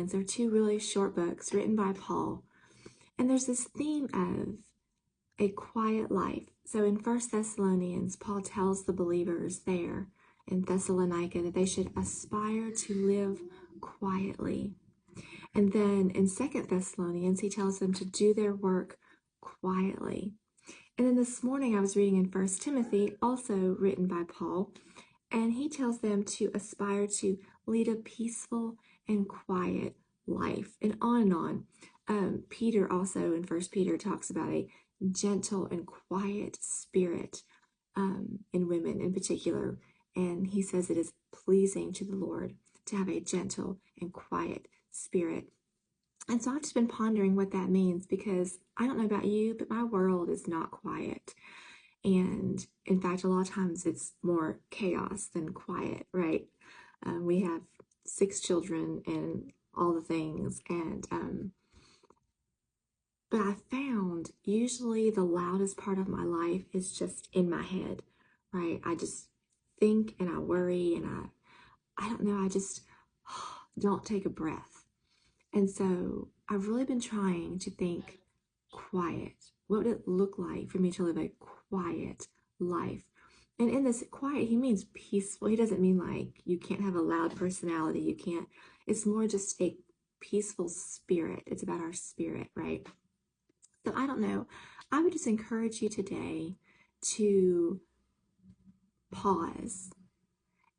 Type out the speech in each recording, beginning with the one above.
Thessalonians. They're two really short books written by Paul. And there's this theme of a quiet life. So in First Thessalonians, Paul tells the believers there in Thessalonica that they should aspire to live quietly. And then in Second Thessalonians, he tells them to do their work quietly. And then this morning I was reading in First Timothy, also written by Paul, and he tells them to aspire to lead a peaceful and quiet life, and on and on. Peter also in First Peter talks about a gentle and quiet spirit in women in particular, and he says it is pleasing to the Lord to have a gentle and quiet spirit. And so I've just been pondering what that means, because I don't know about you, but my world is not quiet. And in fact, a lot of times it's more chaos than quiet, right? We have 6 children and all the things. But I found usually the loudest part of my life is just in my head, right? I just think and I worry and I don't know, I just don't take a breath. And so I've really been trying to think quiet. What would it look like for me to live a quiet life? And in this quiet, he means peaceful. He doesn't mean like you can't have a loud personality. You can't. It's more just a peaceful spirit. It's about our spirit, right? So I don't know. I would just encourage you today to pause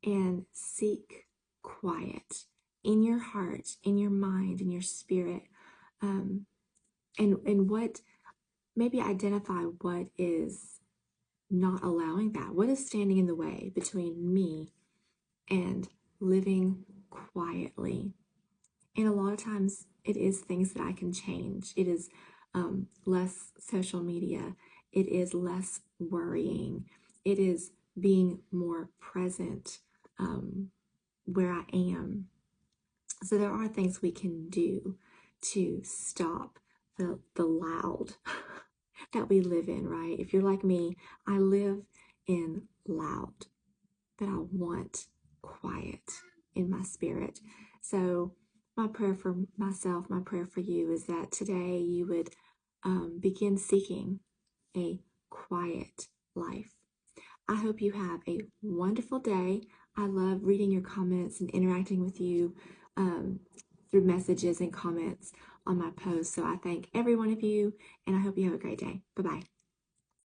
and seek quiet in your heart, in your mind, in your spirit. And what, maybe identify what is not allowing that. What is standing in the way between me and living quietly? And a lot of times it is things that I can change. It is less social media. It is less worrying. It is being more present where I am. So there are things we can do to stop the loud that we live in, right? If you're like me, I live in loud, but I want quiet in my spirit. So my prayer for myself, my prayer for you is that today you would begin seeking a quiet life. I hope you have a wonderful day. I love reading your comments and interacting with you through messages and comments on my posts. So I thank every one of you, and I hope you have a great day. Bye-bye.